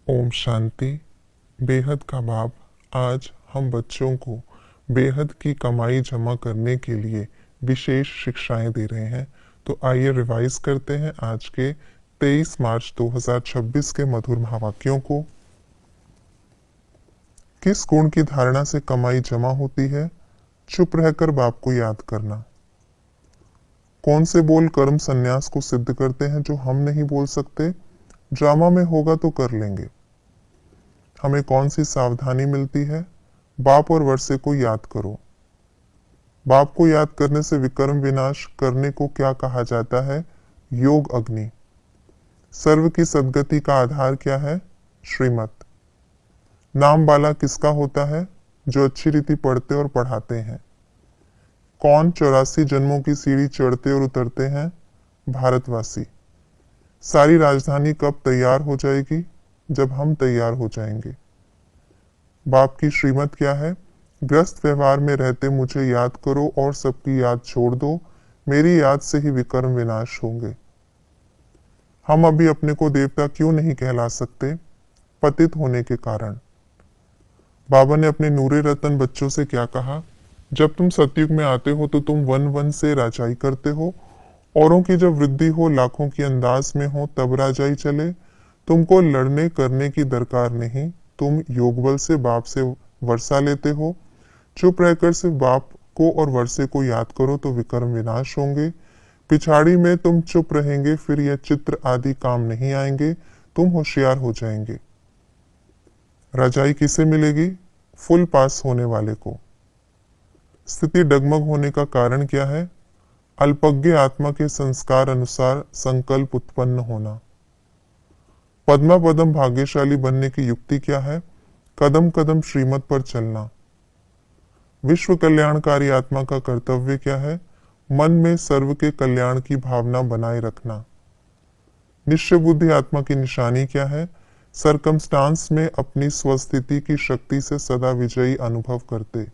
ओम शांति। बेहद का बाप आज हम बच्चों को बेहद की कमाई जमा करने के लिए विशेष शिक्षाएं दे रहे हैं। तो आइए रिवाइज करते हैं आज के 23 मार्च 2026 के मधुर महावाक्यों को। किस गुण की धारणा से कमाई जमा होती है? चुप रहकर बाप को याद करना। कौन से बोल कर्म संन्यास को सिद्ध करते हैं जो हम नहीं बोल सकते? ड्रामा में होगा तो कर लेंगे। हमें कौन सी सावधानी मिलती है? बाप और वर्षे को याद करो। बाप को याद करने से विकर्म विनाश करने को क्या कहा जाता है? योग अग्नि। सर्व की सदगति का आधार क्या है? श्रीमत। नाम बाला किसका होता है? जो अच्छी रीति पढ़ते और पढ़ाते हैं। कौन 84 जन्मों की सीढ़ी चढ़ते और उतरते हैं? भारतवासी। सारी राजधानी कब तैयार हो जाएगी? जब हम तैयार हो जाएंगे। बाप की श्रीमत क्या है? व्यस्त व्यवहार में रहते मुझे याद करो और सबकी याद छोड़ दो। मेरी याद से ही विकर्म विनाश होंगे। हम अभी अपने को देवता क्यों नहीं कहला सकते? पतित होने के कारण। बाबा ने अपने नूरे रतन बच्चों से क्या कहा? जब तुम सतयुग में आते हो तो तुम वन वन से राजाई करते हो। औरों की जब वृद्धि हो, लाखों की अंदाज में हो, तब राजाई चले। तुमको लड़ने करने की दरकार नहीं। तुम योग बल से बाप से वर्षा लेते हो। चुप रहकर सिर्फ बाप को और वर्षे को याद करो तो विकर्म विनाश होंगे। पिछाड़ी में तुम चुप रहेंगे, फिर यह चित्र आदि काम नहीं आएंगे। तुम होशियार हो जाएंगे। राजाई किसे मिलेगी? फुल पास होने वाले को। स्थिति डगमग होने का कारण क्या है? अल्पज्ञ आत्मा के संस्कार अनुसार संकल्प उत्पन्न होना। पद्मा पदम भाग्यशाली बनने की युक्ति क्या है? कदम कदम श्रीमत पर चलना। विश्व कल्याणकारी आत्मा का कर्तव्य क्या है? मन में सर्व के कल्याण की भावना बनाए रखना। निश्चय बुद्धि आत्मा की निशानी क्या है? सरकमस्टांस में अपनी स्वस्थिति की शक्ति से सदा विजयी अनुभव करते।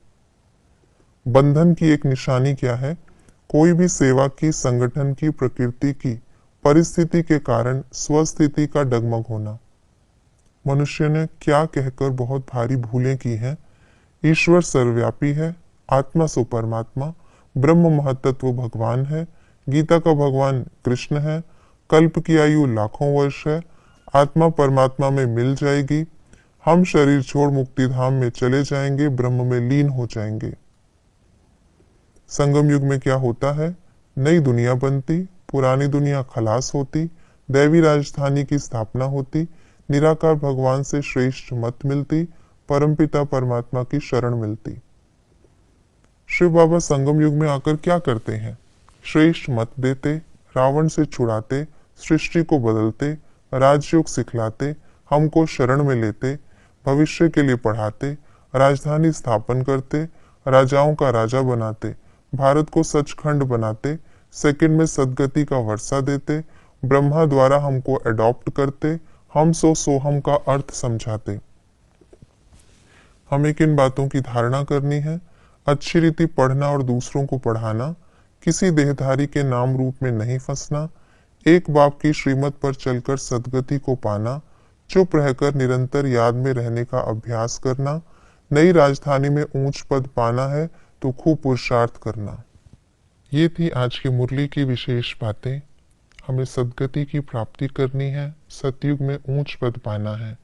बंधन की एक निशानी क्या है? कोई भी सेवा की, संगठन की, प्रकृति की परिस्थिति के कारण स्वस्थिति का डगमग होना। मनुष्य ने क्या कहकर बहुत भारी भूलें की हैं। ईश्वर सर्वव्यापी है, आत्मा सो परमात्मा, ब्रह्म महतत्व भगवान है, गीता का भगवान कृष्ण है, कल्प की आयु लाखों वर्ष है, आत्मा परमात्मा में मिल जाएगी, हम शरीर छोड़ मुक्ति धाम में चले जाएंगे, ब्रह्म में लीन हो जाएंगे। संगम युग में क्या होता है? नई दुनिया बनती, पुरानी दुनिया खलास होती, दैवी राजधानी की स्थापना होती, निराकार भगवान से श्रेष्ठ मत मिलती, परमपिता परमात्मा की शरण मिलती। शिव बाबा संगम युग में आकर क्या करते हैं? श्रेष्ठ मत देते, रावण से छुड़ाते, सृष्टि को बदलते, राजयोग सिखलाते, हमको शरण में लेते, भविष्य के लिए पढ़ाते, राजधानी स्थापन करते, राजाओं का राजा बनाते, भारत को सचखंड बनाते, सेकंड में सदगति का वर्षा देते, ब्रह्मा द्वारा हमको अडॉप्ट करते, हम सो सोहम का अर्थ समझाते। हमें किन बातों की धारणा करनी है? अच्छी रीति पढ़ना और दूसरों को पढ़ाना, किसी देहधारी के नाम रूप में नहीं फंसना, एक बाप की श्रीमत पर चलकर सदगति को पाना, चुप रहकर निरंतर याद में रहने का अभ्यास करना, नई राजधानी में ऊंच पद पाना है तो खूब पुरुषार्थ करना। ये थी आज की मुरली की विशेष बातें। हमें सदगति की प्राप्ति करनी है, सतयुग में ऊंच पद पाना है।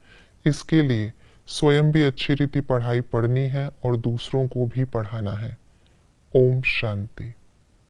इसके लिए स्वयं भी अच्छी रीति पढ़ाई पढ़नी है और दूसरों को भी पढ़ाना है। ओम शांति।